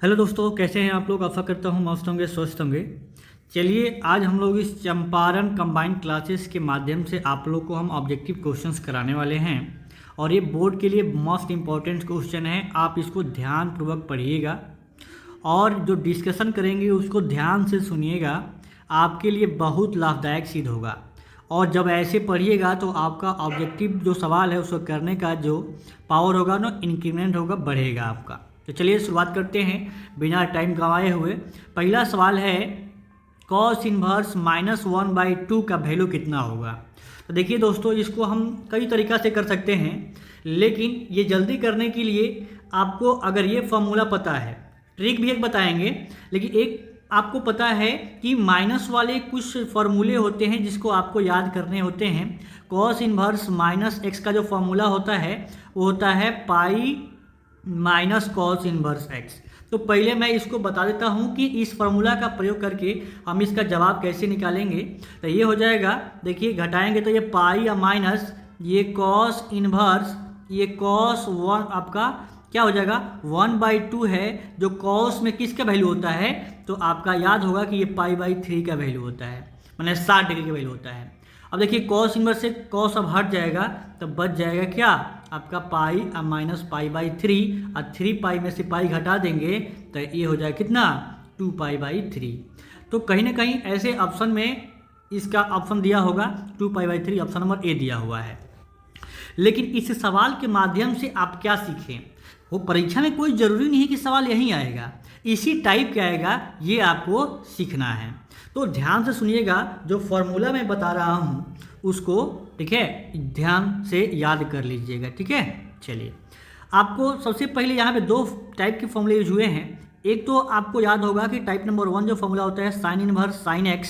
Hello दोस्तों, कैसे हैं आप लोग। आशा करता हूँ मस्त होंगे, स्वस्थ होंगे। चलिए आज हम लोग इस चंपारण कंबाइंड क्लासेस के माध्यम से आप लोग को हम ऑब्जेक्टिव क्वेश्चंस कराने वाले हैं और ये बोर्ड के लिए मोस्ट इम्पॉर्टेंट क्वेश्चन है। आप इसको ध्यानपूर्वक पढ़िएगा और जो डिस्कशन करेंगे उसको ध्यान से सुनिएगा, आपके लिए बहुत लाभदायक सिद्ध होगा। और जब ऐसे पढ़िएगा तो आपका ऑब्जेक्टिव जो सवाल है उसको करने का जो पावर होगा ना, इंक्रीमेंट होगा, बढ़ेगा आपका। तो चलिए शुरुआत करते हैं बिना टाइम गंवाए हुए। पहला सवाल है कॉस इनवर्स -1/2 का वैल्यू कितना होगा। तो देखिए दोस्तों, इसको हम कई तरीक़ा से कर सकते हैं, लेकिन ये जल्दी करने के लिए आपको अगर ये फॉर्मूला पता है, ट्रिक भी एक बताएंगे, लेकिन एक आपको पता है कि माइनस वाले कुछ फॉर्मूले होते हैं जिसको आपको याद करने होते हैं। कॉस इनवर्स -x का जो फॉर्मूला होता है वो होता है pi minus cos inverse x। तो पहले मैं इसको बता देता हूँ कि इस फॉर्मूला का प्रयोग करके हम इसका जवाब कैसे निकालेंगे। तो ये हो जाएगा, देखिए घटाएंगे तो ये पाई या माइनस ये कॉस इनवर्स, ये कॉस वन आपका क्या हो जाएगा 1/2 है, जो कॉस में किसका वैल्यू होता है, तो आपका याद होगा कि ये पाई/3 का वैल्यू होता है, मैंने 60 डिग्री का वैल्यू होता है। अब देखिए कॉस इनवर्स से कॉस अब हट जाएगा तो बच जाएगा क्या आपका पाई और माइनस पाई/3, और 3 पाई में से पाई घटा देंगे तो ये हो जाएगा कितना 2 पाई/3। तो कहीं ना कहीं ऐसे ऑप्शन में इसका ऑप्शन दिया होगा 2 पाई/3, ऑप्शन नंबर ए दिया हुआ है। लेकिन इस सवाल के माध्यम से आप क्या सीखें, वो परीक्षा में कोई ज़रूरी नहीं है कि सवाल यहीं आएगा, इसी टाइप का आएगा, ये आपको सीखना है। तो ध्यान से सुनिएगा, जो फॉर्मूला मैं बता रहा हूँ उसको, ठीक है, ध्यान से याद कर लीजिएगा, ठीक है। चलिए आपको सबसे पहले यहाँ पे 2 टाइप के फॉर्मूले यूज हुए हैं। एक तो आपको याद होगा कि टाइप नंबर 1 जो फॉर्मूला होता है साइन इनवर्स साइन x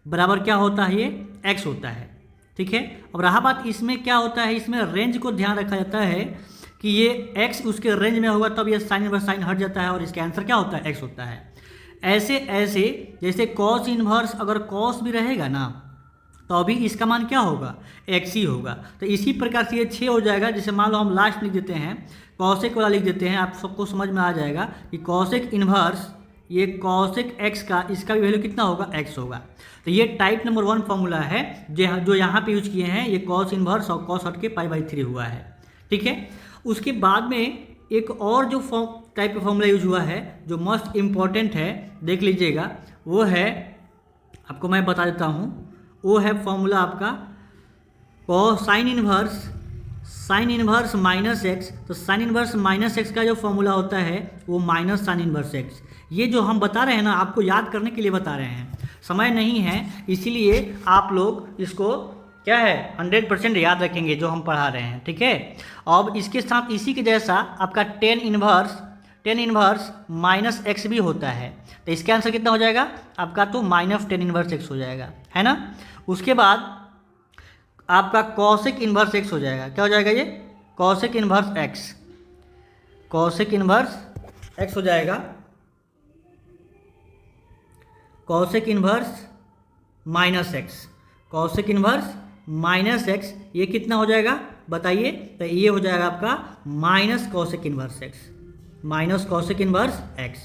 बराबर क्या होता है, ये x होता है, ठीक है। अब रहा बात इसमें क्या होता है, इसमें रेंज को ध्यान रखा जाता है कि ये x उसके रेंज में होगा तब ये साइन इनवर्स साइन हट जाता है और इसका आंसर क्या होता है x होता है। ऐसे ऐसे जैसे कॉस इनवर्स अगर कॉस भी रहेगा ना तो अभी इसका मान क्या होगा x ही होगा। तो इसी प्रकार से ये 6 हो जाएगा। जैसे मान लो हम लास्ट लिख देते हैं, कॉसेक वाला लिख देते हैं, आप सबको समझ में आ जाएगा कि कॉसेक इनवर्स ये कॉसेक x का, इसका भी वैल्यू कितना होगा x होगा। तो ये टाइप नंबर 1 फॉर्मूला है जो यहाँ पे यूज किए हैं, ये कॉस इनवर्स और कॉस हट के पाई/3 हुआ है, ठीक है। उसके बाद में एक और जो टाइप का फॉर्मूला यूज हुआ है जो मोस्ट इम्पॉर्टेंट है, देख लीजिएगा, वो है, आपको मैं बता देता हूँ, वो है फॉर्मूला आपका साइन इनवर्स -x। तो साइन इनवर्स -x का जो फॉर्मूला होता है वो माइनस साइन इनवर्स x। ये जो हम बता रहे हैं ना, आपको याद करने के लिए बता रहे हैं, समय नहीं है, इसीलिए आप लोग इसको क्या है 100% याद रखेंगे जो हम पढ़ा रहे हैं, ठीक है। अब इसके साथ इसी के जैसा आपका टेन इनवर्स -x भी होता है। तो इसका आंसर कितना हो जाएगा आपका, तो -10 इनवर्स x हो जाएगा, है ना। उसके बाद आपका कॉसेक इनवर्स x हो जाएगा, क्या हो जाएगा ये कॉसेक इनवर्स x हो जाएगा, कॉसेक इनवर्स -x, ये कितना हो जाएगा बताइए। तो ये हो जाएगा आपका माइनस कॉसेक इनवर्स x।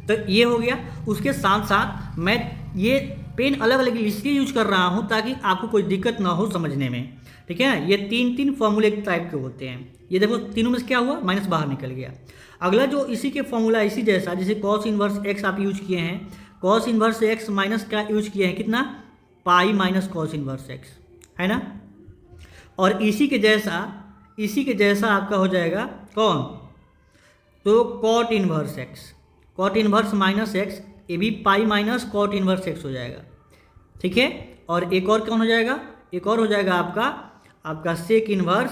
तो ये हो गया। उसके साथ साथ मैं ये पेन अलग अलग इसलिए यूज कर रहा हूँ ताकि आपको कोई दिक्कत ना हो समझने में, ठीक है। ये 3 फॉर्मूले टाइप के होते हैं। ये देखो तीनों में से क्या हुआ, माइनस बाहर निकल गया। अगला जो इसी के फॉर्मूला इसी जैसा, जैसे कॉस इनवर्स x आप यूज किए हैं, कॉस इनवर्स x माइनस का यूज किए हैं कितना pi minus cos inverse x, है ना। और इसी के जैसा आपका हो जाएगा कौन, तो कॉट इनवर्स -x, ये भी pi minus cot inverse x हो जाएगा, ठीक है। और एक और कौन हो जाएगा, एक और हो जाएगा आपका सेक इनवर्स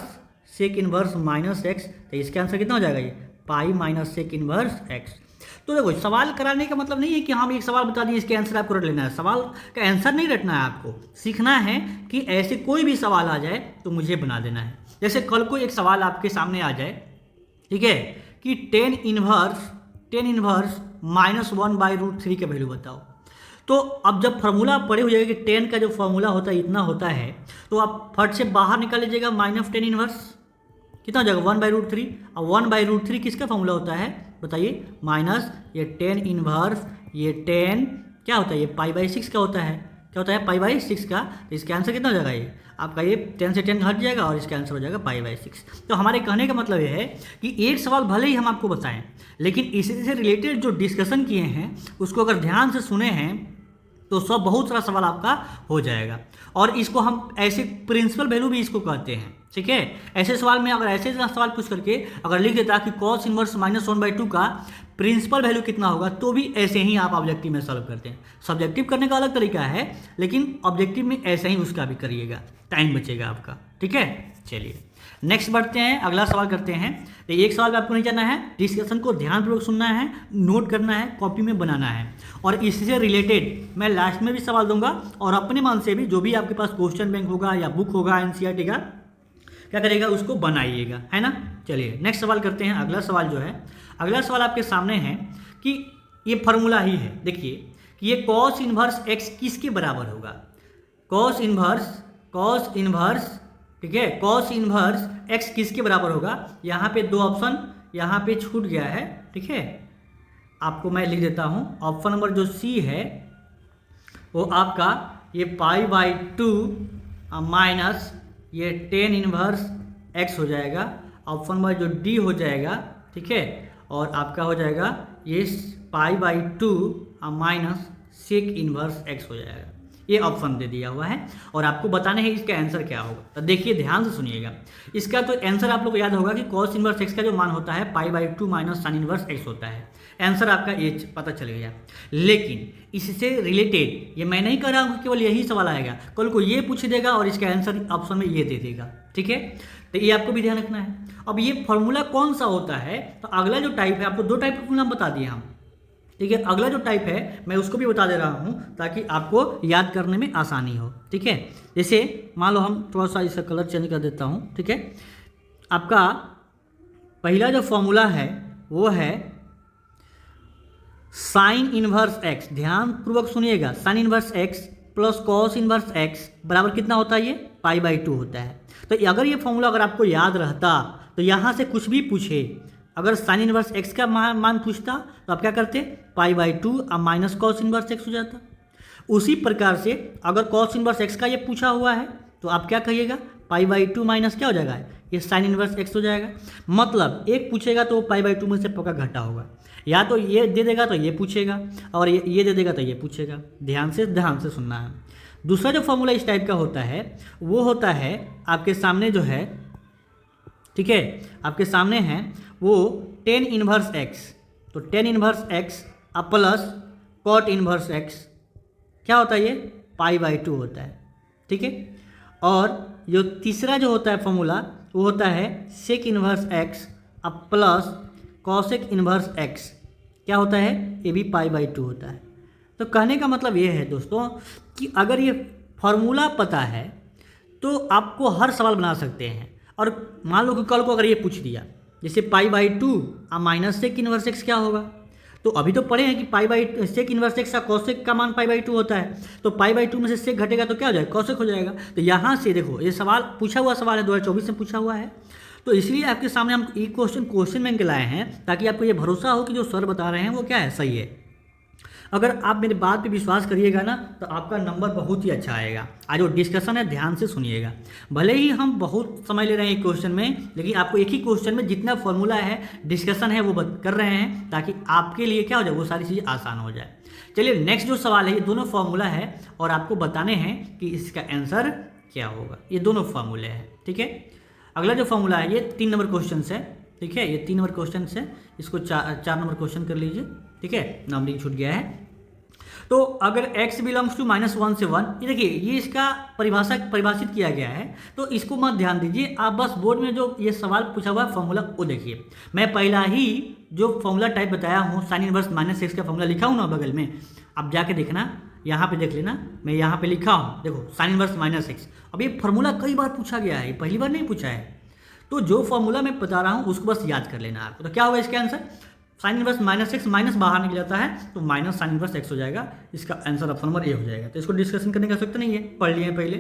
-x। तो इसका आंसर कितना हो जाएगा, ये pi minus sec inverse x। तो देखो सवाल कराने का मतलब नहीं है कि हम एक सवाल बता दिए इसके आंसर आपको रट लेना है, सवाल का आंसर नहीं रटना है, आपको सीखना है कि ऐसे कोई भी सवाल आ जाए तो मुझे बना देना है। जैसे कल को एक सवाल आपके सामने आ जाए, ठीक है, कि टेन इनवर्स -1/√3 का वैल्यू बताओ। तो अब जब फार्मूला पढ़े हो जाएगा कि 10 का जो फार्मूला होता है इतना होता है, तो आप फट से बाहर निकाल लीजिएगा -10 इनवर्स, कितना हो जाएगा 1/√3। और 1/√3 किसका फॉर्मूला होता है, बताइए, माइनस ये टेन इनवर्स ये टेन क्या होता है, ये पाई बाई सिक्स का होता है, क्या होता है पाई बाई सिक्स का। तो इसका आंसर कितना हो जाएगा, ये आपका ये 10 से 10 हट जाएगा और इसका आंसर हो जाएगा पाई बाई सिक्स। तो हमारे कहने का मतलब ये है कि एक सवाल भले ही हम आपको बताएं, लेकिन इसी से रिलेटेड जो डिस्कशन किए हैं उसको अगर ध्यान से सुने हैं तो सब बहुत सारा सवाल आपका हो जाएगा। और इसको हम ऐसे प्रिंसिपल वैल्यू भी इसको कहते हैं, ठीक है। ऐसे सवाल में अगर ऐसे सवाल पूछ करके अगर लिख देता कि कॉस इनवर्स -1/2 का प्रिंसिपल वैल्यू कितना होगा, तो भी ऐसे ही आप ऑब्जेक्टिव में सॉल्व करते हैं। सब्जेक्टिव करने का अलग तरीका है, लेकिन ऑब्जेक्टिव में ऐसे ही उसका भी करिएगा, टाइम बचेगा आपका, ठीक है। चलिए नेक्स्ट बढ़ते हैं, अगला सवाल करते हैं। तो एक सवाल में आपको नहीं जाना है, डिस्कशन को ध्यानपूर्वक सुनना है, नोट करना है, कॉपी में बनाना है। और इससे रिलेटेड मैं लास्ट में भी सवाल दूंगा और अपने मन से भी जो भी आपके पास क्वेश्चन बैंक होगा या बुक होगा एनसीईआरटी का, क्या करेगा उसको बनाइएगा, है ना। चलिए नेक्स्ट सवाल करते हैं। अगला सवाल जो है, अगला सवाल आपके सामने है कि ये फार्मूला ही है, देखिए कि ये कॉस इनवर्स एक्स किसके बराबर होगा। कॉस इनवर्स ठीक है, कॉस इनवर्स एक्स किसके बराबर होगा। यहाँ पे दो ऑप्शन यहाँ पे छूट गया है, ठीक है। आपको मैं लिख देता हूँ, ऑप्शन नंबर जो सी है वो आपका ये पाई बाई 2 माइनस ये 10 इनवर्स एक्स हो जाएगा। ऑप्शन नंबर जो डी हो जाएगा, ठीक है, और आपका हो जाएगा ये pi by 2 minus sec inverse x हो जाएगा। ये ऑप्शन दे दिया हुआ है और आपको बताना है इसका आंसर क्या होगा। तो देखिए ध्यान से सुनिएगा, इसका तो आंसर आप लोग को याद होगा कि कॉस इनवर्स एक्स का जो मान होता है पाई by 2 minus sign inverse x होता है। आंसर आपका ये पता चल गया। लेकिन इससे रिलेटेड ये मैं नहीं कह रहा हूँ केवल यही सवाल आएगा, कल को ये पूछ देगा और इसका आंसर ऑप्शन में ये दे देगा, ठीक है। तो ये आपको भी ध्यान रखना है। अब ये फॉर्मूला कौन सा होता है, तो अगला जो टाइप है, आपको दो टाइप का फॉर्मूला बता दिए हम, ठीक है। अगला जो टाइप है मैं उसको भी बता दे रहा हूँ ताकि आपको याद करने में आसानी हो, ठीक है। जैसे मान लो हम थोड़ा सा इसका कलर चेंज कर देता हूँ, ठीक है। आपका पहला जो फॉर्मूला है वो है साइन इनवर्स एक्स, ध्यान पूर्वक सुनिएगा, sign inverse x plus cos inverse x बराबर कितना होता है, ये पाई बाई 2 होता है। तो अगर ये फॉर्मूला अगर आपको याद रहता तो यहाँ से कुछ भी पूछे, अगर साइन इनवर्स एक्स का मान पूछता तो आप क्या करते, पाई बाई 2 अब माइनस कॉस इनवर्स एक्स हो जाता। उसी प्रकार से अगर कॉस इनवर्स एक्स का ये पूछा हुआ है तो आप क्या कहिएगा, पाई बाई 2 माइनस क्या हो जाएगा, ये साइन इनवर्स एक्स हो जाएगा। मतलब एक पूछेगा तो पाई बाई 2 में से पक्का घटा होगा, या तो ये दे देगा तो ये पूछेगा और ये दे देगा तो ये पूछेगा। ध्यान से सुनना है। दूसरा जो फॉर्मूला इस टाइप का होता है वो होता है आपके सामने जो है, ठीक है, आपके सामने है वो 10 इनवर्स एक्स। तो 10 इनवर्स एक्स अब प्लस कॉट इनवर्स एक्स क्या होता है, ये पाई बाई 2 होता है, ठीक है। और जो तीसरा जो होता है फॉर्मूला वो होता है सेक इनवर्स एक्स अब प्लस कॉसेक इनवर्स एक्स, क्या होता है, ये भी पाई बाई 2 होता है। तो कहने का मतलब ये है दोस्तों कि अगर ये फॉर्मूला पता है तो आपको हर सवाल बना सकते हैं। और मान लो कि कल को अगर ये पूछ दिया जैसे पाई बाई 2 अब माइनस सेक इनवर्स एक्स क्या होगा, तो अभी तो पढ़े हैं कि pi by sec inverse x का कॉसेक का मान पाई बाई 2 होता है। तो पाई बाई 2 में से सेक घटेगा तो क्या हो जाएगा, कॉसेक हो जाएगा। तो यहाँ से देखो ये सवाल पूछा हुआ सवाल है, 2024 में पूछा हुआ है, तो इसलिए आपके सामने हम ये क्वेश्चन बैंक लाए हैं ताकि आपको ये भरोसा हो कि जो सर बता रहे हैं वो क्या है, सही है। अगर आप मेरी बात पे विश्वास करिएगा ना तो आपका नंबर बहुत ही अच्छा आएगा। आज जो डिस्कशन है ध्यान से सुनिएगा। भले ही हम बहुत समय ले रहे हैं एक क्वेश्चन में, लेकिन आपको एक ही क्वेश्चन में जितना फॉर्मूला है डिस्कशन है वो कर रहे हैं ताकि आपके लिए क्या हो जाए, वो सारी चीज़ें आसान हो जाए। चलिए नेक्स्ट जो सवाल है, ये दोनों फॉर्मूला है और आपको बताने हैं कि इसका आंसर क्या होगा। ये दोनों फॉर्मूले हैं, ठीक है। अगला जो फॉर्मूला है ये 3 नंबर क्वेश्चन है, ठीक है। ये 3 नंबर क्वेश्चन है, इसको 4 नंबर क्वेश्चन कर लीजिए, ठीक है, नंबरिंग छूट गया है। तो अगर x बिलोंग्स टू -1 से 1, ये देखिए ये इसका परिभाषित किया गया है, तो इसको मत ध्यान दीजिए आप, बस बोर्ड में जो ये सवाल पूछा हुआ है फॉर्मूला वो देखिए। मैं पहला ही जो फॉर्मूला टाइप बताया हूँ साइन इनवर्स -x का फॉर्मूला लिखा हूँ ना बगल में, आप जाके देखना, यहाँ पे देख लेना, मैं यहाँ पे लिखा हूँ, देखो साइन इनवर्स -x। अब ये फॉर्मूला कई बार पूछा गया है, पहली बार नहीं पूछा है। तो जो फॉर्मूला मैं बता रहा हूँ उसको बस याद कर लेना आपको। तो क्या होगा इसका answer, sign inverse -x minus बाहर निकल जाता है तो माइनस साइन इनवर्स x हो जाएगा। इसका आंसर ऑप्शन नंबर ए हो जाएगा। तो इसको डिस्कशन करने की आवश्यकता नहीं है, पढ़ लिए पहले।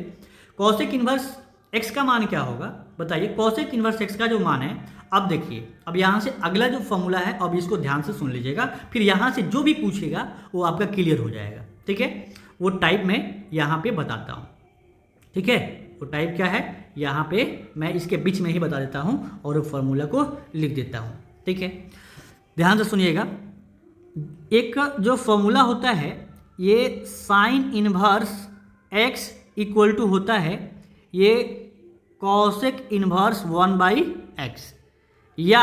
कॉसेक इनवर्स x का मान क्या होगा बताइए। कॉसेक इनवर्स x का जो मान है, अब देखिए, अब यहाँ से अगला जो फॉर्मूला है, अब इसको ध्यान से सुन लीजिएगा, फिर यहाँ से जो भी पूछेगा वो आपका क्लियर हो जाएगा। ठीक है, वो टाइप में यहाँ पे बताता हूँ। ठीक है, वो टाइप क्या है यहाँ पे मैं इसके बीच में ही बता देता हूँ और फॉर्मूला को लिख देता हूँ। ठीक है, ध्यान से सुनिएगा। एक जो फॉर्मूला होता है, ये sine inverse x equal to होता है ये कॉसेक इनवर्स 1/x, या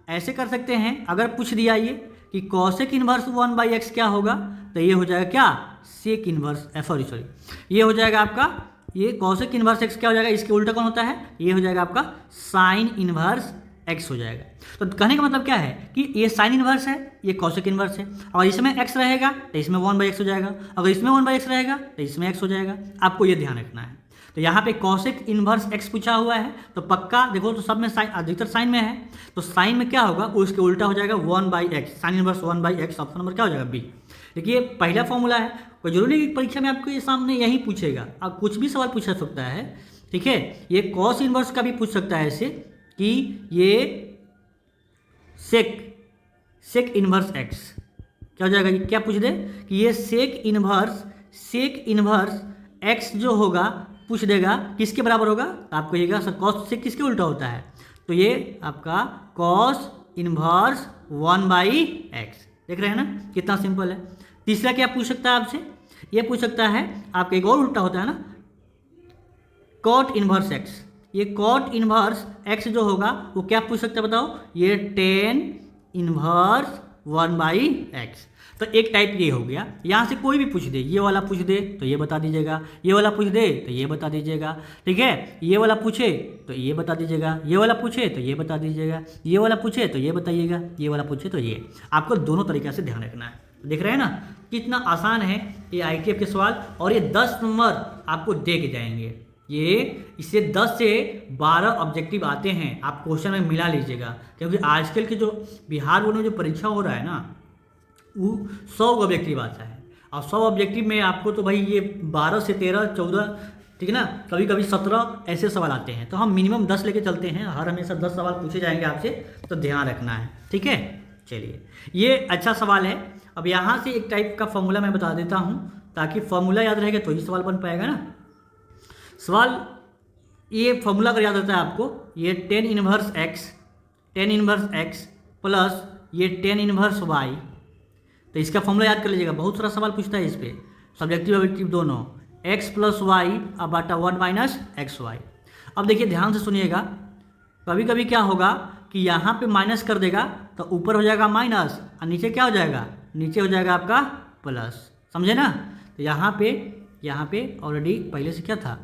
ऐसे कर सकते हैं, अगर पूछ दिया ये कि कॉसेक इनवर्स 1/x क्या होगा, तो ये हो जाएगा क्या, सेक इनवर्स, सॉरी ये हो जाएगा आपका, ये कॉसेक इनवर्स x क्या हो जाएगा, इसके उल्टा कौन होता है, ये हो जाएगा आपका साइन इनवर्स x हो जाएगा। तो कहने का मतलब क्या है कि ये साइन इनवर्स है, ये कॉसेक इनवर्स है, और इसमें x रहेगा तो इसमें 1/x हो जाएगा, अगर इसमें 1/x रहेगा तो इसमें x हो जाएगा। आपको ये ध्यान रखना है। तो यहाँ पे कॉसेक इनवर्स x पूछा हुआ है, तो पक्का देखो, तो सब में साइन, अधिकतर साइन में है, तो साइन में क्या होगा, वो उसके उल्टा हो जाएगा 1/x, sine inverse 1/x, option number क्या हो जाएगा, बी। देखिए पहला फॉर्मूला है, कोई जरूरी नहीं कि परीक्षा में आपको ये सामने यही पूछेगा, आप कुछ भी सवाल पूछ सकता है। ठीक है, ये कॉस इनवर्स का भी पूछ सकता है ऐसे कि ये सेक इनवर्स x क्या हो जाएगा, ये क्या पूछ दे कि ये सेक इनवर्स x जो होगा पूछ देगा किसके बराबर होगा, तो आप कहिएगा सर कॉस सेक किसके उल्टा होता है, तो ये आपका कॉस इनवर्स 1/x। देख रहे हैं ना कितना सिंपल है। तीसरा क्या पूछ सकता है आपसे, ये पूछ सकता है आपका एक और उल्टा होता है ना, कॉट इनवर्स x। ये कॉट इनवर्स x जो होगा वो क्या पूछ सकता है बताओ, ये टेन इनवर्स 1/x। तो एक टाइप ये हो गया, यहाँ से कोई भी पूछ दे, ये वाला पूछ दे तो ये बता दीजिएगा, ये वाला पूछ दे तो ये बता दीजिएगा। ठीक है, ये वाला पूछे तो ये बता दीजिएगा, ये वाला पूछे तो ये बता दीजिएगा, ये वाला पूछे तो ये बताइएगा, ये वाला पूछे तो ये। आपको दोनों तरीके से ध्यान रखना है। देख रहे हैं ना कितना आसान है ये ITF के सवाल, और ये 10 नंबर आपको दे के जाएंगे। ये इससे 10 से 12 ऑब्जेक्टिव आते हैं, आप क्वेश्चन में मिला लीजिएगा, क्योंकि आजकल के जो बिहार बोर्ड में जो परीक्षा हो रहा है ना, वो 100 ऑब्जेक्टिव आता है, और 100 ऑब्जेक्टिव में आपको तो भाई ये 12 से 13 14, ठीक है ना, कभी कभी 17 ऐसे सवाल आते हैं। तो हम मिनिमम 10 लेके चलते हैं, हर हमेशा 10 सवाल पूछे जाएंगे आपसे, तो ध्यान रखना है। ठीक है, चलिए ये अच्छा सवाल है। अब यहाँ से एक टाइप का फॉर्मूला मैं बता देता हूँ, ताकि फॉर्मूला याद रहेगा तो ही सवाल बन पाएगा ना। सवाल, ये फॉर्मूला अगर याद रहता है आपको, ये टेन इनवर्स x प्लस ये टेन इनवर्स y, तो इसका फॉर्मूला याद कर लीजिएगा। बहुत सारा सवाल पूछता है इस पर, सब्जेक्टिव ऑब्जेक्टिव दोनों, x प्लस वाई अब बटा 1 - xy। अब देखिए ध्यान से सुनिएगा, कभी कभी क्या होगा कि यहाँ पे माइनस कर देगा तो ऊपर हो जाएगा माइनस, और नीचे क्या हो जाएगा, नीचे हो जाएगा आपका प्लस, समझे ना। तो यहाँ पे ऑलरेडी पहले से क्या था,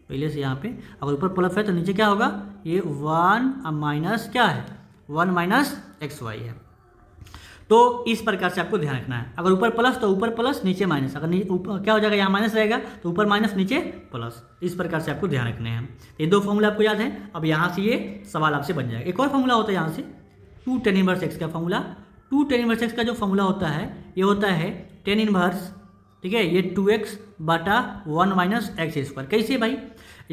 पहले से यहाँ पे अगर ऊपर प्लस है तो नीचे क्या होगा, ये 1 माइनस क्या है, 1 - xy है। तो इस प्रकार से आपको ध्यान रखना है, अगर ऊपर प्लस तो ऊपर प्लस नीचे माइनस, अगर ऊपर क्या हो जाएगा, यहाँ माइनस रहेगा तो ऊपर माइनस नीचे प्लस, इस प्रकार से आपको ध्यान रखने हैं। ये दो फॉर्मूला आपको याद है। अब यहाँ से ये सवाल आपसे बन जाएगा। एक और फॉर्मूला होता है यहाँ से 2 tan इनवर्स x का फॉर्मूला। 2 tan इनवर्स x का जो फॉर्मूला होता है, ये होता है tan इनवर्स, ठीक है, ये 2x बटा 1 - x²। कैसे भाई,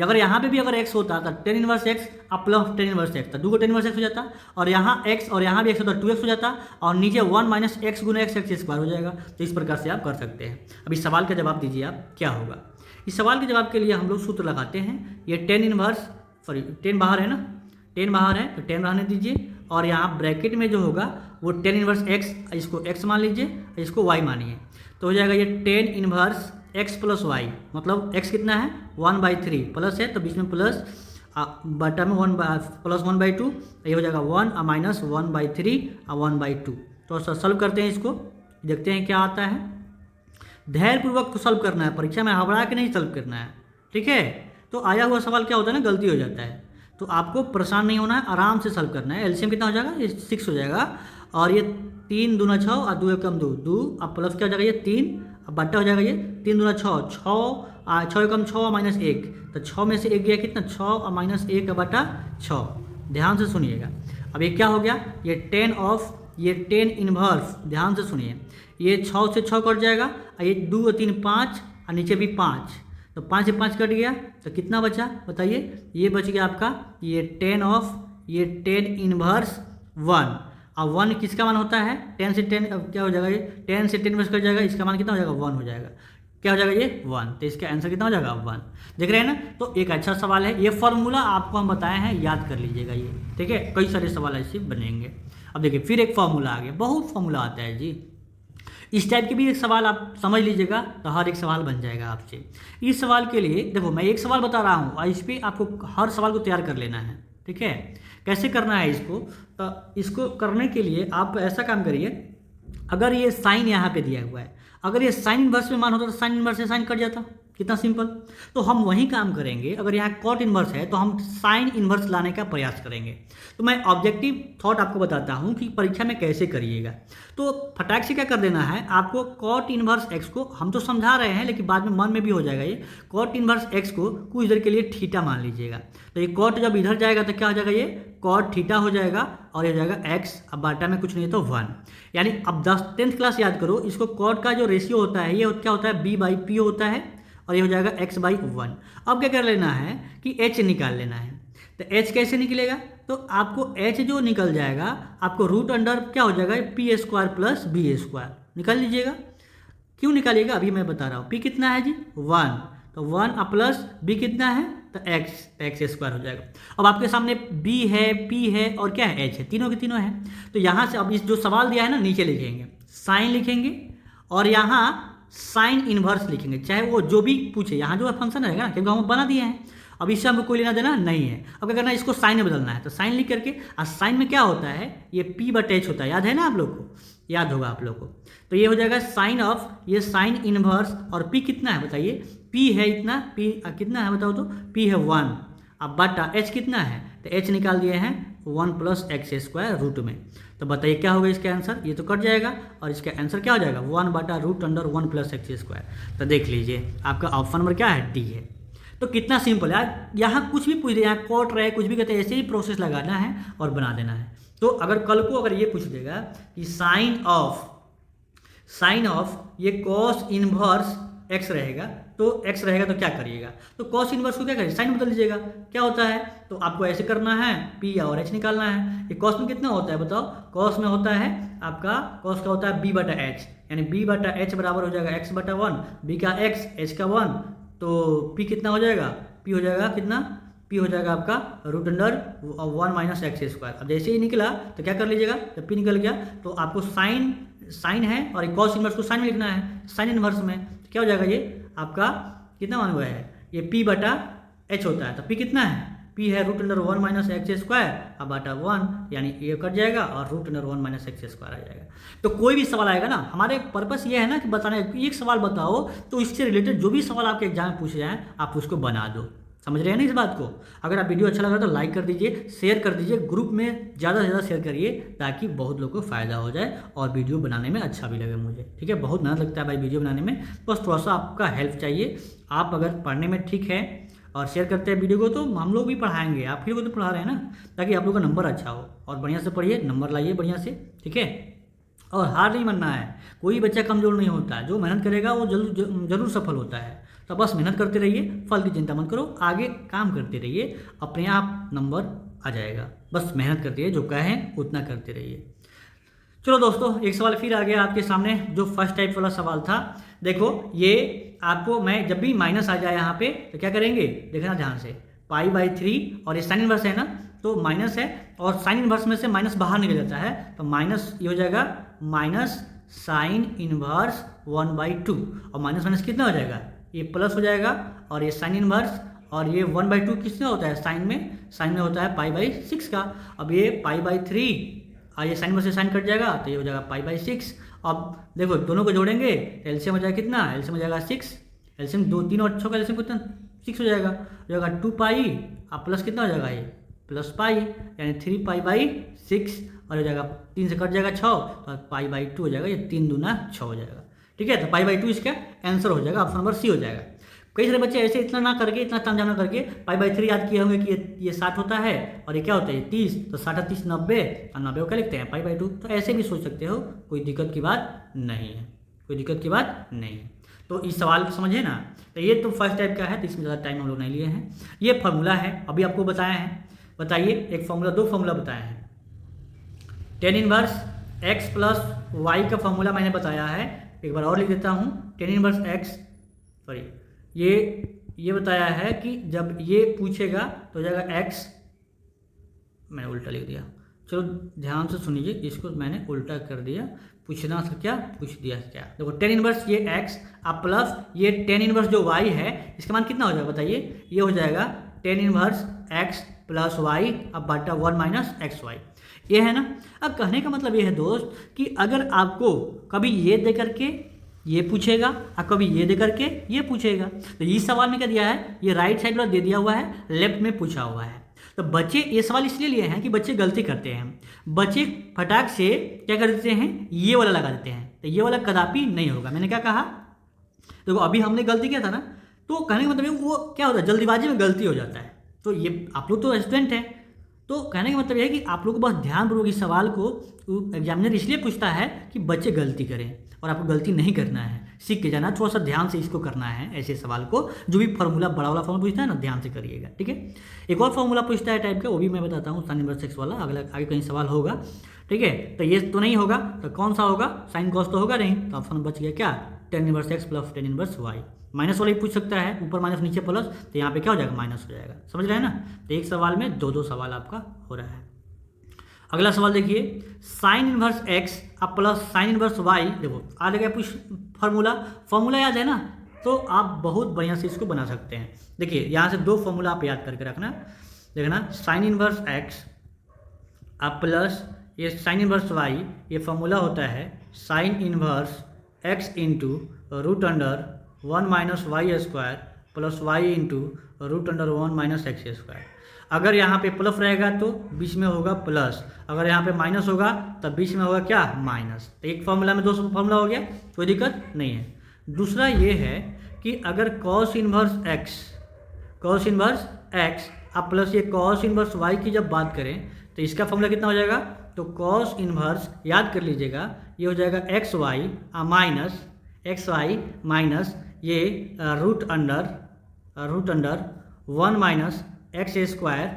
अगर यहाँ पे भी अगर x होता तो tan इनवर्स x अब प्लस tan इनवर्स x, तो 2 को tan इनवर्स x हो जाता, और यहाँ x और यहाँ भी x होता 2x हो जाता, और नीचे 1 - x गुना x² हो जाएगा। तो इस प्रकार से आप कर सकते हैं। अब इस सवाल का जवाब दीजिए आप, क्या होगा। इस सवाल के जवाब के लिए हम लोग सूत्र लगाते हैं। ये tan इनवर्स, सॉरी tan बाहर है ना, tan बाहर है तो tan रहने दीजिए, और यहाँ ब्रैकेट में जो होगा वो tan इनवर्स x, इसको x मान लीजिए, इसको y मानिए, तो हो जाएगा ये tan inverse x plus y, मतलब x कितना है 1/3, प्लस है तो बीच में प्लस, बटा में 1 प्लस 1/2, ये हो जाएगा 1 माइनस 1/3 और 1/2। तो सॉल्व करते हैं इसको, देखते हैं क्या आता है। धैर्यपूर्वक सॉल्व करना है, परीक्षा में हबड़ा के नहीं सॉल्व करना है, ठीक है। तो आया हुआ सवाल क्या होता है ना, गलती हो जाता है, तो आपको परेशान नहीं होना है, आराम से सॉल्व करना है। एलसीएम कितना हो जाएगा, ये 6 हो जाएगा, और ये 3 दूना 6 और 2 एकम 2, अब प्लस क्या हो जाएगा, ये 3, अब बट्टा हो जाएगा ये 3 दूना 6, 6 एकम 6 माइनस 1, तो 6 में से 1 गया कितना, 6 और माइनस 1 बटा 6। ध्यान से सुनिएगा, अब ये क्या हो गया, ये tan इनवर्स, ध्यान से सुनिए, ये 6 से 6 कट जाएगा, और ये 2 और 3 5, और नीचे भी 5, तो 5 से 5 कट गया तो कितना बचा बताइए, ये बच गया आपका ये 10 इनवर्स 1। अब 1 किसका मान होता है, 10 से 10, अब क्या हो जाएगा ये 10 से 10 इनवर्स कट जाएगा, इसका मान कितना हो जाएगा 1 हो जाएगा। क्या हो जाएगा ये 1, तो इसका आंसर कितना हो जाएगा 1। देख रहे हैं ना, तो एक अच्छा सवाल है, ये फॉर्मूला आपको हम बताए हैं, याद कर लीजिएगा ये, ठीक है। कई सारे सवाल ऐसे बनेंगे। अब देखिए फिर एक फॉर्मूला आ गया, बहुत फॉर्मूला आता है जी। इस टाइप के भी एक सवाल आप समझ लीजिएगा तो हर एक सवाल बन जाएगा आपसे। इस सवाल के लिए देखो मैं एक सवाल बता रहा हूँ और इस पर आपको हर सवाल को तैयार कर लेना है, ठीक है। कैसे करना है इसको, तो इसको करने के लिए आप ऐसा काम करिए, अगर ये साइन यहाँ पे दिया हुआ है, अगर ये साइन इनवर्स में मान होता तो साइन इनवर्स से साइन कट जाता, कितना सिंपल। तो हम वही काम करेंगे, अगर यहाँ कॉट इनवर्स है तो हम साइन इनवर्स लाने का प्रयास करेंगे। तो मैं ऑब्जेक्टिव थॉट आपको बताता हूँ कि परीक्षा में कैसे करिएगा। तो फटाक से क्या कर देना है आपको, कॉट इनवर्स एक्स को हम तो समझा रहे हैं लेकिन बाद में मन में भी हो जाएगा ये, कॉट इनवर्स एक्स को कुछ देर के लिए थीटा मान लीजिएगा। तो ये कॉट जब इधर जाएगा तो क्या हो जाएगा, ये कॉट थीटा हो जाएगा और ये हो जाएगा एक्स, अब बाटा में कुछ नहीं तो 1। यानी अब 10th क्लास याद करो, इसको कॉट का जो रेशियो होता है ये क्या होता है b/p होता है और ये हो जाएगा x/1। अब क्या कर लेना है कि h निकाल लेना है। तो h कैसे निकलेगा, तो आपको h जो निकल जाएगा आपको रूट अंडर क्या हो जाएगा p² प्लस b², निकाल लीजिएगा। क्यों निकालिएगा अभी मैं बता रहा हूँ। p कितना है जी 1, तो 1 प्लस b कितना है तो x² हो जाएगा। अब आपके सामने b है, p है और क्या है h है, तीनों के तीनों है। तो यहाँ से अब इस जो सवाल दिया है ना नीचे लिखेंगे साइन लिखेंगे और यहाँ साइन इनवर्स लिखेंगे, चाहे वो जो भी पूछे। यहाँ जो फंक्शन रहेगा ना क्योंकि हम बना दिए हैं, अब इससे हमको कोई लेना देना नहीं है। अब क्या करना है, इसको साइन में बदलना है। तो साइन लिख करके, और साइन में क्या होता है ये p/h होता है, याद है ना आप लोग को, याद होगा आप लोग को। तो ये हो जाएगा साइन ऑफ ये साइन इनवर्स और p कितना है बताइए, p है इतना, p कितना है बताओ तो p है 1, अब बटा h कितना है तो h निकाल दिए हैं 1 प्लस x² रूट में। तो बताइए क्या होगा इसका आंसर, ये तो कट जाएगा और इसका आंसर क्या हो जाएगा 1/√1 प्लस x²। तो देख लीजिए आपका ऑप्शन नंबर क्या है, डी है। तो कितना सिंपल है यार, यहाँ कुछ भी पूछ दे, यहाँ कोट रहे कुछ भी कहते हैं, ऐसे ही प्रोसेस लगाना है और बना देना है। तो अगर कल को अगर ये पूछ देगा कि साइन ऑफ ये कॉस इनवर्स एक्स रहेगा, तो एक्स रहेगा तो क्या करिएगा, तो कॉस इनवर्स को क्या करिए साइन बदल लीजिएगा। क्या होता है तो आपको ऐसे करना है, p और h निकालना है। ये कॉस में कितना होता है बताओ, कॉस में होता है आपका, कॉस का होता है b/h, यानी b/h बराबर हो जाएगा x/1, b का x, h का 1, तो p कितना हो जाएगा, p हो जाएगा कितना, p हो जाएगा आपका √1 - x²। अब जैसे ही निकला तो क्या कर लीजिएगा, जब p निकल गया तो आपको साइन है और कॉस इनवर्स को साइन में लिखना है, साइन इनवर्स में क्या हो जाएगा, ये आपका कितना मान हुआ है, ये p/h होता है। तो p कितना है, p है √1 - x² अब बटा 1, यानी ये कट जाएगा और √1 - x² आ जाएगा। तो कोई भी सवाल आएगा ना, हमारे पर्पस ये है ना कि बताना, एक सवाल बताओ तो इससे रिलेटेड जो भी सवाल आपके एग्जाम में पूछे जाएँ आप उसको बना दो। समझ रहे हैं ना इस बात को। अगर आप वीडियो अच्छा लग रहा है तो लाइक कर दीजिए, शेयर कर दीजिए, ग्रुप में ज़्यादा से ज़्यादा शेयर करिए ताकि बहुत लोगों को फ़ायदा हो जाए और वीडियो बनाने में अच्छा भी लगे मुझे, ठीक है। बहुत मेहनत लगता है भाई वीडियो बनाने में, बस थोड़ा सा आपका हेल्प चाहिए। आप अगर पढ़ने में ठीक है और शेयर करते हैं वीडियो को तो हम लोग भी पढ़ाएंगे, आप फिर को तो पढ़ा रहे हैं ना, ताकि आप लोग का नंबर अच्छा हो। और बढ़िया से पढ़िए, नंबर लाइए बढ़िया से, ठीक है। और हार नहीं मानना है, कोई बच्चा कमज़ोर नहीं होता है, जो मेहनत करेगा वो जरूर सफल होता है। तो बस मेहनत करते रहिए, फल की चिंता मत करो, आगे काम करते रहिए, अपने आप नंबर आ जाएगा। बस मेहनत करते रहिए, जो कहें उतना करते रहिए। चलो दोस्तों, एक सवाल फिर आ गया आपके सामने, जो फर्स्ट टाइप वाला सवाल था। देखो ये आपको मैं जब भी माइनस आ जाए यहाँ पे तो क्या करेंगे, देखना ध्यान से, π/3 और ये साइन इनवर्स है ना, तो माइनस है और साइन इनवर्स में से माइनस बाहर निकल जाता है, तो माइनस ये हो जाएगा माइनस साइन इनवर्स 1/2 और माइनस माइनस कितना हो जाएगा, ये प्लस हो जाएगा और ये साइन इनवर्स और ये 1/2 किसमें होता है, साइन में होता है π/6 का। अब ये π/3 और ये साइन इनवर्स से साइन कट जाएगा तो ये हो जाएगा π/6। अब देखो दोनों को जोड़ेंगे एलसीएम हो जाएगा कितना, एलसीएम हो जाएगा 6, एलसीएम 2 3 और 6 का एलसीएम कितना 6 हो जाएगा 2π अब प्लस कितना हो जाएगा, ये प्लस पाई यानी 3π/6 और हो जाएगा 3 से कट जाएगा 6 तो π/2 हो जाएगा, ये 3 दूना 6 हो जाएगा, ठीक है। तो π/2 इसका आंसर हो जाएगा, ऑप्शन नंबर सी हो जाएगा। कई सारे बच्चे ऐसे इतना ना करके, इतना तामझाम ना करके π/3 याद किए होंगे कि ये 60 होता है और ये क्या होता है 30, तो 60 30 90 और 90 को क्या लिखते हैं π/2। तो ऐसे भी सोच सकते हो, कोई दिक्कत की बात नहीं है, कोई दिक्कत की बात नहीं है। तो इस सवाल समझे ना। तो ये तो फर्स्ट टाइप का है, तो इसमें ज़्यादा टाइम हम लोग नहीं लिए हैं। ये फार्मूला है, अभी आपको बताया है। बताइए, एक फार्मूला, दो फार्मूला बताया है। Tan inverse x plus y का फार्मूला मैंने बताया है, एक बार और लिख देता हूँ। टेन इनवर्स एक्स, सॉरी, ये बताया है कि जब ये पूछेगा तो हो जाएगा एक्स, मैंने उल्टा लिख दिया, चलो ध्यान से सुनिए, इसको मैंने उल्टा कर दिया। पूछना था क्या, पूछ दिया क्या। देखो टेन इनवर्स ये एक्स अब प्लस ये टेन इनवर्स जो वाई है, इसका मान कितना हो जाएगा बताइए। ये हो जाएगा tan inverse x plus y अब बटा 1 माइनस एक्स वाई, ये है ना। अब कहने का मतलब ये है दोस्त कि अगर आपको कभी ये दे करके ये पूछेगा और कभी ये दे करके ये पूछेगा, तो इस सवाल में क्या दिया है, ये राइट साइड वाला दे दिया हुआ है, लेफ्ट में पूछा हुआ है। तो बच्चे ये सवाल इसलिए लिए हैं कि बच्चे गलती करते हैं। बच्चे फटाक से क्या कर देते हैं, ये वाला लगा देते हैं, तो ये वाला कदापि नहीं होगा। मैंने क्या कहा, देखो अभी हमने गलती किया था ना, तो कहने का मतलब वो क्या होता है, जल्दीबाजी में गलती हो जाता है। तो ये आप लोग तो स्टूडेंट हैं, तो कहने का मतलब यह है कि आप लोग को बस ध्यानपूर्वक इस सवाल को एग्जामिनर इसलिए पूछता है कि बच्चे गलती करें, और आपको गलती नहीं करना है, सीख के जाना, थोड़ा सा ध्यान से इसको करना है। ऐसे सवाल को जो भी फार्मूला बड़ा वाला फार्मूला पूछता है ना, ध्यान से करिएगा, ठीक है। एक और फार्मूला पूछता है टाइप का, वो भी मैं बताता हूँ, साइन इनवर्स एक्स वाला, अगला आगे कहीं सवाल होगा, ठीक है। तो ये तो नहीं होगा, तो कौन सा होगा, साइन कॉस तो होगा नहीं, तो ऑप्शन बच गया क्या, tan inverse x plus tan inverse y. Minus वाला ही पूछ सकता है, ऊपर माइनस नीचे प्लस, तो यहाँ पे क्या हो जाएगा, माइनस हो जाएगा। समझ रहे हैं ना। तो एक सवाल में दो सवाल आपका हो रहा है। अगला सवाल देखिए, साइन इनवर्स एक्स अब प्लस साइन इनवर्स वाई। देखो आ गया कुछ फार्मूला याद है ना, तो आप बहुत बढ़िया से इसको बना सकते हैं। देखिए यहाँ से दो फार्मूला आप याद करके रखना, देखना, साइन इनवर्स एक्स अब प्लस ये साइन इनवर्स वाई, ये फार्मूला होता है sine inverse x into root under 1 minus y square plus y into root under 1 minus x square. अगर यहाँ पे प्लस रहेगा तो बीच में होगा प्लस, अगर यहाँ पे माइनस होगा तब बीच में होगा क्या, माइनस। तो एक फार्मूला में दो फार्मूला हो गया, कोई दिक्कत नहीं है। दूसरा ये है कि अगर कॉस इनवर्स एक्स अब प्लस ये कॉस इनवर्स वाई की जब बात करें, तो इसका फार्मूला कितना हो जाएगा, तो कॉस इनवर्स याद कर लीजिएगा, ये हो जाएगा एक्स वाई माइनस ये root under 1 minus x square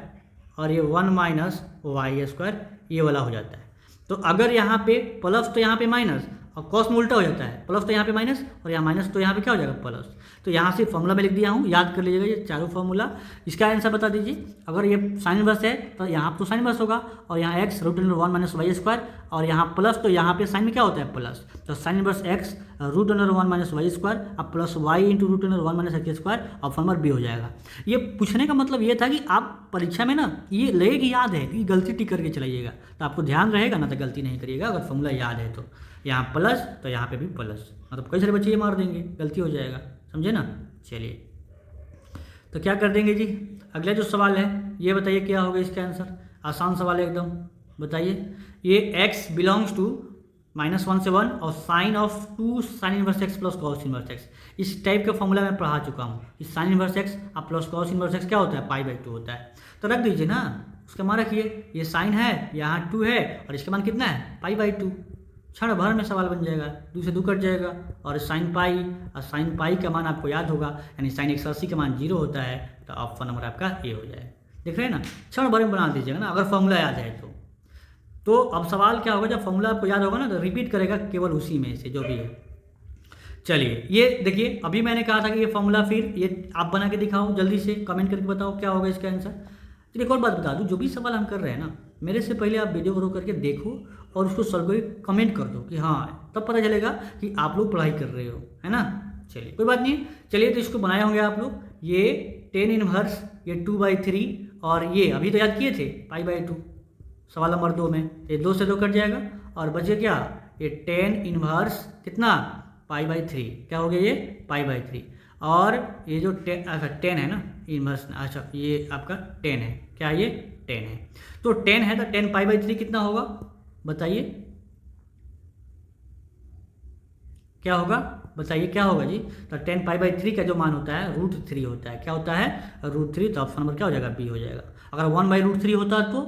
और ये 1 माइनस वाई स्क्वायर, ये वाला हो जाता है। तो अगर यहाँ पे प्लस तो यहाँ पे माइनस, और कॉस में उल्टा हो जाता है, प्लस तो यहाँ पे माइनस और यहाँ माइनस, तो यहाँ पे क्या हो जाएगा, प्लस। तो यहाँ से फॉर्मूला में लिख दिया हूँ, याद कर लीजिएगा ये चारों फॉर्मूला। इसका आंसर बता दीजिए। अगर ये साइन इनवर्स है तो यहाँ तो साइन इनवर्स होगा, और यहाँ x root under 1 minus y square, और यहाँ प्लस, तो यहाँ पे साइन में क्या होता है, प्लस। तो sine inverse x root under 1 minus y square अब plus y into root under 1 minus x square, option number B हो जाएगा। ये पूछने का मतलब ये था कि आप परीक्षा में ना ये लगेगी याद है कि गलती टिक करके चलाइएगा, तो आपको ध्यान रहेगा ना, तो गलती नहीं करिएगा। अगर फॉर्मूला याद है तो यहाँ प्लस तो यहाँ पे भी प्लस, मतलब कई सारे बच्चे ये मार देंगे, गलती हो जाएगा, समझे ना। चलिए तो क्या कर देंगे जी, अगला जो सवाल है ये बताइए क्या होगा इसका आंसर। आसान सवाल है एकदम, बताइए। ये x बिलोंग्स टू -1 से 1 और sine of 2 sine inverse x plus cos inverse x, इस टाइप का फॉर्मूला मैं पढ़ा चुका हूँ। इस साइन इनवर्स एक्स और प्लस कॉस इनवर्स एक्स क्या होता है, π/2 होता है। तो रख दीजिए ना, उसका मान रखिए, ये साइन है, यहाँ 2 है, और इसका मान कितना है, π/2। क्षण भर में सवाल बन जाएगा, 2 से 2 कट जाएगा, और साइन पाई, और साइन पाई का मान आपको याद होगा, यानी साइन 180 का मान 0 होता है, तो ऑप्शन नंबर आपका ए हो जाए। देख रहे हैं ना, क्षण भर में बना दीजिएगा ना, अगर फॉर्मूला याद है तो अब सवाल क्या होगा, जब फॉर्मूला आपको याद होगा ना, तो रिपीट करेगा केवल उसी में से जो भी है। चलिए ये देखिए, अभी मैंने कहा था कि ये फॉर्मूला, फिर ये आप बना के दिखाओ, जल्दी से कमेंट करके बताओ क्या होगा इसका आंसर। तो एक और बात बता दूं, जो भी सवाल हम कर रहे हैं ना, मेरे से पहले आप वीडियो को करके देखो और उसको सॉल्व करके कमेंट कर दो कि हाँ, तब पता चलेगा कि आप लोग पढ़ाई कर रहे हो, है ना। चलिए कोई बात नहीं, चलिए तो इसको बनाए होंगे आप लोग, ये 10 इनवर्स, ये 2/3, और ये अभी तो याद किए थे π/2 सवाल नंबर 2 में, ये 2 से 2 कट जाएगा, और बचे क्या, ये 10 इनवर्स कितना, π/3, क्या हो गया ये, π/3, और ये जो 10 है ना इनवर्स, अच्छा ये आपका 10 है, क्या ये 10 है, तो 10 है, तो 10 π/3 कितना होगा बताइए, क्या होगा बताइए, क्या होगा जी। तो 10 π/3 का जो मान होता है √3 होता है, क्या होता है, √3, तो ऑप्शन नंबर क्या हो जाएगा, बी हो जाएगा। अगर 1/√3 होता तो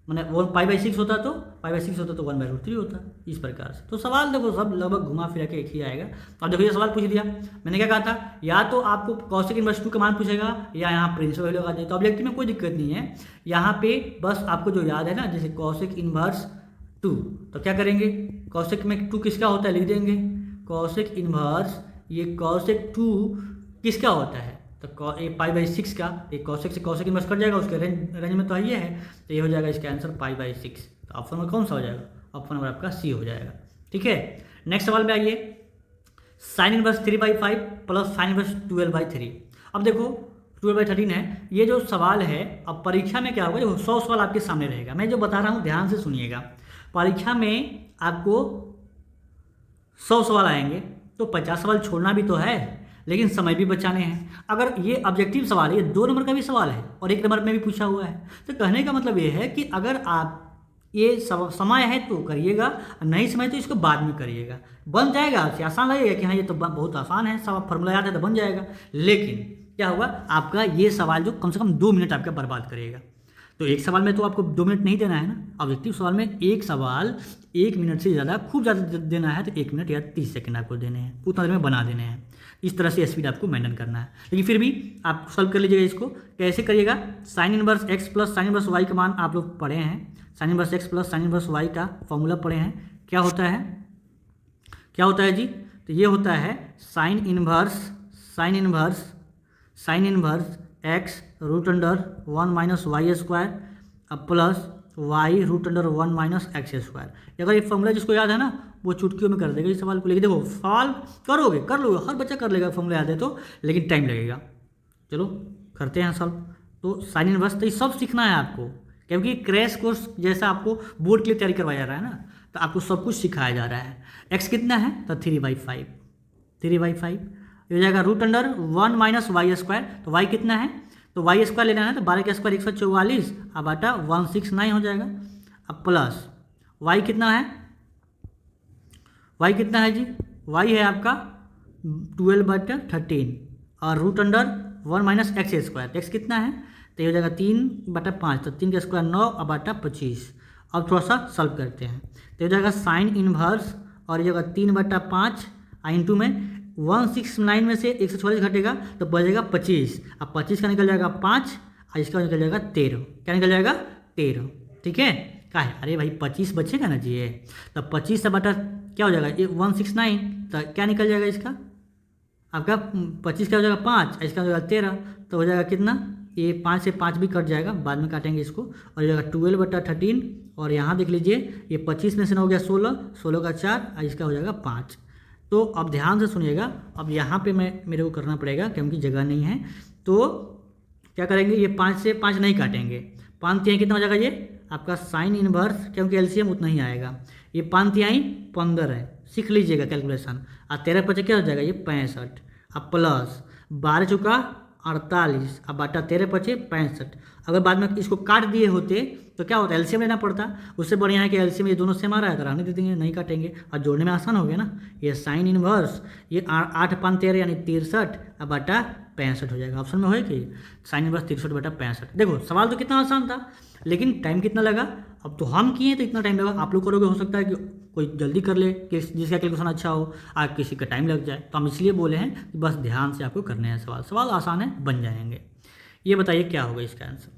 मैंने वो π/6 होता तो π/6 होता तो 1/√3 होता, इस प्रकार से। तो सवाल देखो सब लगभग घुमा फिरा के एक ही आएगा। अब देखो ये सवाल पूछ दिया, मैंने क्या कहा था, या तो आपको कॉसेक इनवर्स 2 का मान पूछेगा या यहाँ प्रिंसिपल वैल्यू लगा दे, तो ऑब्जेक्टिव में कोई दिक्कत नहीं है। यहाँ पे बस आपको जो याद है ना, जैसे कॉसेक इनवर्स 2, तो क्या करेंगे, कॉसेक में 2 किसका होता है लिख देंगे, कॉसेक इनवर्स ये कॉसेक 2 किसका होता है, तो ये π/6 का, ये कॉसेक से कॉसेक इनवर्स कट जाएगा, उसके रेंज में तो ये है, तो ये हो जाएगा इसका आंसर π/6। तो ऑप्शन में कौन सा हो जाएगा, ऑप्शन नंबर आपका सी हो जाएगा। ठीक है, नेक्स्ट सवाल में आइए, sine inverse 3/5 plus sine inverse 12/3। अब देखो 12/13 है ये जो सवाल है। अब परीक्षा में क्या होगा, जो 100 सवाल आपके सामने रहेगा, मैं जो बता रहा हूँ ध्यान से सुनिएगा। परीक्षा में आपको 100 सवाल आएंगे तो 50 सवाल छोड़ना भी तो है, लेकिन समय भी बचाने हैं। अगर ये ऑब्जेक्टिव सवाल है, ये 2 नंबर का भी सवाल है और 1 नंबर में भी पूछा हुआ है, तो कहने का मतलब ये है कि अगर आप ये समय है तो करिएगा, नहीं समय तो इसको बाद में करिएगा, बन जाएगा। आपसे आसान लगेगा कि हाँ ये तो बहुत आसान है, सब फॉर्मूला याद है तो बन जाएगा, लेकिन क्या होगा, आपका ये सवाल जो कम से कम 2 मिनट आपका बर्बाद करेगा। तो एक सवाल में तो आपको 2 मिनट नहीं देना है ना, ऑब्जेक्टिव सवाल में एक सवाल 1 मिनट से ज़्यादा, खूब ज़्यादा देना है तो 1 मिनट या 30 सेकंड आपको देने हैं, उतना देर में बना देने हैं। इस तरह से स्पीड आपको मेंटेन करना है, लेकिन फिर भी आप सॉल्व कर लीजिएगा। इसको कैसे करिएगा, sign inverse x plus sine inverse y का मान आप लोग पढ़े हैं, sign inverse x plus sine inverse y का फॉर्मूला पढ़े हैं। क्या होता है, क्या होता है जी, तो ये होता है sine inverse x root under 1 minus y square plus y root under 1 minus x square. अगर ये फॉर्मूला जिसको याद है ना, वो चुटकियों में कर देगा इस सवाल को। लेकिन देखो सवाल करोगे, कर लोगे, हर बच्चा कर लेगा फॉर्मूला याद है तो, लेकिन टाइम लगेगा। चलो करते हैं सॉल्व। तो साइन इनवर्स तो ये सब सीखना है आपको, क्योंकि क्रैश कोर्स जैसा आपको बोर्ड के लिए तैयारी करवाया जा रहा है ना, तो आपको सब कुछ सिखाया जा रहा है। x कितना है, तो 3/5 ये हो जाएगा root under 1 minus y square. तो y कितना है, तो वाई स्क्वायर लेना है, तो 12 का स्क्वायर 144 अब बाटा 169 हो जाएगा। अब प्लस y कितना है, y कितना है जी, y है आपका 12/13 और root under 1 minus x square, x कितना है, तो ये हो जाएगा 3/5, तो 3 का स्क्वायर 9 अब बाटा 25। अब थोड़ा सा सॉल्व करते हैं, तो हो जाएगा साइन इनवर्स और ये जगह 3/5 इंटू में 169 में से 144 घटेगा तो बचेगा 25। अब 25 का निकल जाएगा 5 और इसका निकल जाएगा 13। क्या निकल जाएगा, 13। ठीक है, क्या है, अरे भाई 25 बचेगा ना जी, ये तो 25 से बटा क्या हो जाएगा, ये 169, तो क्या निकल जाएगा इसका, आपका 25 का हो जाएगा 5, इसका हो जाएगा 13, तो हो जाएगा कितना, ये 5 से 5 भी कट जाएगा, बाद में काटेंगे इसको, और हो जाएगा 12/13। और यहाँ देख लीजिए ये 25 में से ना हो गया 16, 16 का 4 और इसका हो जाएगा 5। तो अब ध्यान से सुनिएगा, अब यहाँ पे मेरे को करना पड़ेगा क्योंकि जगह नहीं है, तो क्या करेंगे, ये 5 से 5 नहीं काटेंगे, 5 तिहाई कितना हो जाएगा, ये आपका साइन इनवर्स, क्योंकि एलसीएम उतना ही आएगा, ये 5 तिहाई 15 है, सीख लीजिएगा कैलकुलेशन। और 13/5 क्या हो जाएगा, ये 65। अब प्लस 12 चुका 48 अब बाटा 13/5 65। अगर बाद में इसको काट दिए होते तो क्या होता है, एलसीएम लेना पड़ता, उससे बढ़िया है कि एलसीएम ये दोनों सेम आ रहा है तो रहने दे देंगे, नहीं काटेंगे और जोड़ने में आसान हो गया ना। ये साइन इनवर्स ये 8 5 13 यानी 63 अब बाटा 65 हो जाएगा। ऑप्शन में हो कि साइन इनवर्स 63/65। देखो सवाल तो कितना आसान था, लेकिन टाइम कितना लगा, अब तो हम किए तो इतना टाइम लगा, आप लोग करोगे हो सकता है कि कोई जल्दी कर ले, जिसका कैलकुलेशन अच्छा हो, और किसी का टाइम लग जाए, तो हम इसलिए बोले हैं कि बस ध्यान से आपको करने हैं सवाल, सवाल आसान है, बन जाएंगे। ये बताइए क्या होगा इसका आंसर,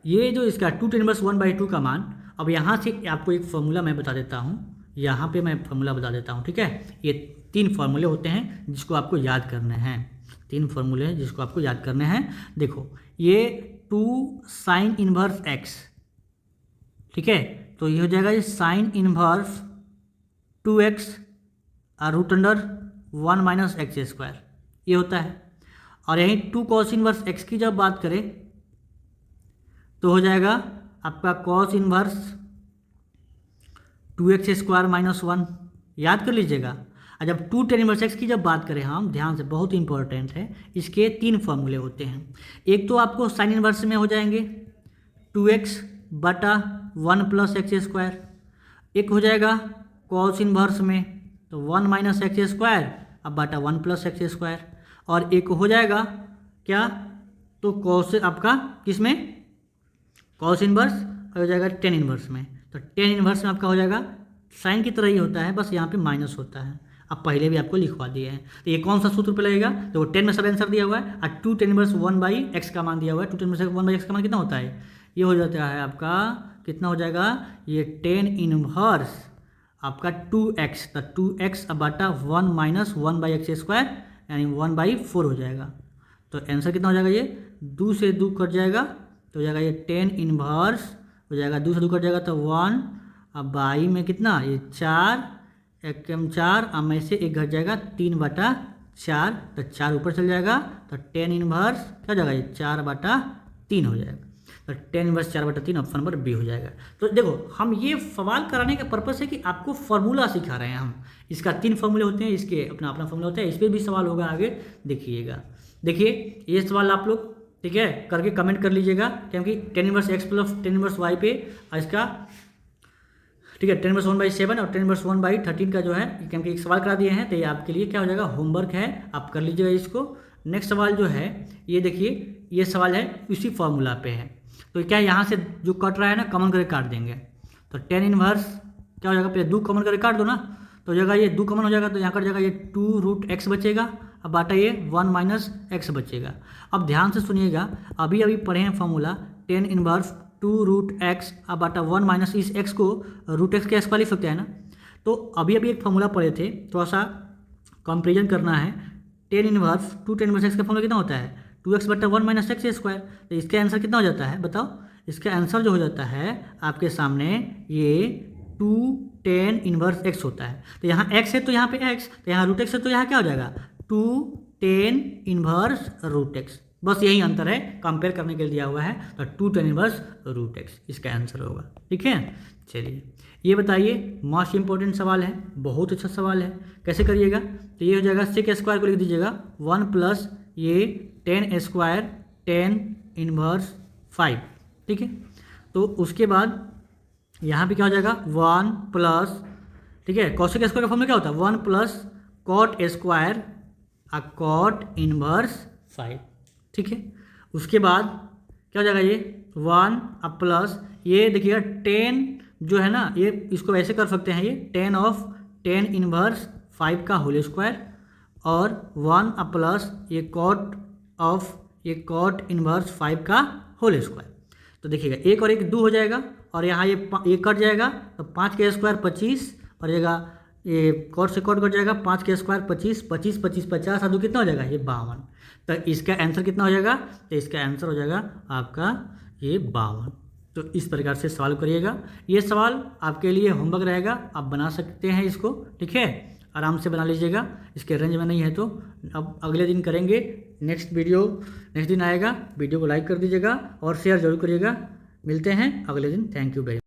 ये जो इसका 2 इनवर्स 1/2 का मान। अब यहाँ से आपको एक फॉर्मूला मैं बता देता हूँ, यहाँ पे मैं फॉर्मूला बता देता हूँ, ठीक है। ये 3 फार्मूले होते हैं जिसको आपको याद करने हैं, 3 फार्मूले हैं जिसको आपको याद करने हैं। देखो ये 2 साइन इनवर्स x, ठीक है, तो ये हो जाएगा ये साइन इनवर्स 2x और root under 1 minus x square, ये होता है। और यहीं 2 कॉस इनवर्स x की जब बात करें तो हो जाएगा आपका cos inverse 2x square minus 1, याद कर लीजिएगा। और जब 2 tan इनवर्स x की जब बात करें हम, ध्यान से, बहुत इंपॉर्टेंट है, इसके 3 फॉर्मूले होते हैं। एक तो आपको साइन इनवर्स में हो जाएंगे 2x बटा 1 प्लस एक्स स्क्वायर, एक हो जाएगा कॉस इनवर्स में तो 1 माइनस एक्स स्क्वायर अब बटा 1 प्लस एक्स स्क्वायर, और एक हो जाएगा क्या, तो कॉस आपका किसमें, कॉस इनवर्स और हो जाएगा टेन इनवर्स में। तो टेन इनवर्स में आपका हो जाएगा साइन की तरह ही होता है, बस यहाँ पे माइनस होता है। अब पहले भी आपको लिखवा दिए हैं। तो ये कौन सा सूत्र पे लगेगा? तो 10 में सब आंसर दिया हुआ है और 2 टेन इनवर्स 1/x का मान दिया हुआ है। 2 टेन इनवर्स 1/x का मान कितना होता है? ये हो जाता है आपका कितना हो जाएगा? ये 10 इनवर्स आपका 2x, तो 2x बटा 1 माइनस 1/x² यानी 1/4 हो जाएगा। तो आंसर कितना हो जाएगा? ये 2 से 2 कट जाएगा तो हो जाएगा ये 10 इनवर्स हो जाएगा, 2 से 2 कट जाएगा तो 1, अब बाई में कितना? ये 4, 1 अब में से 1 घट जाएगा 3/4, तो 4 ऊपर चल जाएगा तो 10 इनवर्स क्या हो जाएगा? ये 4/3 हो जाएगा। तो 10 इनवर्स 4/3 ऑप्शन नंबर बी हो जाएगा। तो देखो हम ये सवाल कराने का पर्पस है कि आपको फार्मूला सिखा रहे हैं हम। इसका 3 फार्मूले होते हैं, इसके अपना अपना फार्मूला होता है, इस पर भी सवाल होगा आगे देखिएगा। देखिए ये सवाल आप लोग ठीक है करके कमेंट कर लीजिएगा, क्योंकि 10 inverse x plus 10 inverse y पे इसका ठीक है 10 इनवर्स 1/7 और 10 इनवर्स 1/13 का जो है क्योंकि एक सवाल करा दिए हैं, तो ये आपके लिए क्या हो जाएगा? होमवर्क है, आप कर लीजिएगा इसको। नेक्स्ट सवाल जो है ये देखिए, ये सवाल है उसी फॉर्मूला पे है। तो क्या यहाँ से जो कट रहा है ना कॉमन करके काट देंगे। तो 10 इनवर्स क्या हो जाएगा? पहले 2 कॉमन करके काट दो ना, तो हो जाएगा ये 2 कॉमन हो जाएगा तो यहाँ कट जाएगा ये 2√x बचेगा, अब बाटा ये 1 माइनस x बचेगा। अब ध्यान से सुनिएगा, अभी अभी पढ़े हैं फॉर्मूला 10 इनवर्स 2√x अब बाटा 1 माइनस इस x को √x के स्क्वायर लिख सकते हैं ना। तो अभी अभी एक फॉर्मूला पढ़े थे, थोड़ा सा कंपेरिजन करना है। 10 इनवर्स 2 10 इनवर्स x का फॉर्मूला कितना होता है? 2x बटा 1 माइनस x स्क्वायर। तो इसका आंसर कितना हो जाता है बताओ? इसका आंसर जो हो जाता है आपके सामने ये 2 10 इनवर्स x होता है। तो यहाँ x है तो यहाँ पे x, तो यहाँ √x है तो यहाँ क्या हो जाएगा? 2 10 इनवर्स √x। बस यही अंतर है, कंपेयर करने के लिए दिया हुआ है। तो 2 10 इनवर्स √x इसका आंसर होगा। ठीक है, चलिए ये बताइए, मोस्ट इंपॉर्टेंट सवाल है, बहुत अच्छा सवाल है। कैसे करिएगा? तो ये हो जाएगा सेक स्क्वायर को लिख दीजिएगा 1 प्लस ये 10 स्क्वायर 10 इनवर्स 5। ठीक है, तो उसके बाद यहाँ पे क्या हो जाएगा? 1 प्लस ठीक है कॉसेक स्क्वायर का फॉर्मूला क्या होता है? 1 plus cot square cot inverse 5। ठीक है, उसके बाद क्या हो जाएगा? ये 1 अब प्लस ये देखिएगा 10 जो है ना, ये इसको ऐसे कर सकते हैं, ये 10 ऑफ 10 इनवर्स 5 का होल स्क्वायर और 1 अब प्लस ये कॉट ऑफ ये कॉट इनवर्स 5 का होल स्क्वायर। तो देखिएगा 1 और 1 2 हो जाएगा और यहाँ ये कट जाएगा तो 5 के स्क्वायर 25 और ये कॉट से कॉट कट जाएगा 5 के स्क्वायर 25 25 25 50 और 2 कितना हो जाएगा? ये 52। तो इसका आंसर कितना हो जाएगा? तो इसका आंसर हो जाएगा आपका ये 52। तो इस प्रकार से सवाल करिएगा। ये सवाल आपके लिए होमवर्क रहेगा, आप बना सकते हैं इसको। ठीक है, आराम से बना लीजिएगा, इसके रेंज में नहीं है तो अब अगले दिन करेंगे। नेक्स्ट दिन आएगा, वीडियो को लाइक कर दीजिएगा और शेयर जरूर करिएगा। मिलते हैं अगले दिन। Thank you very much.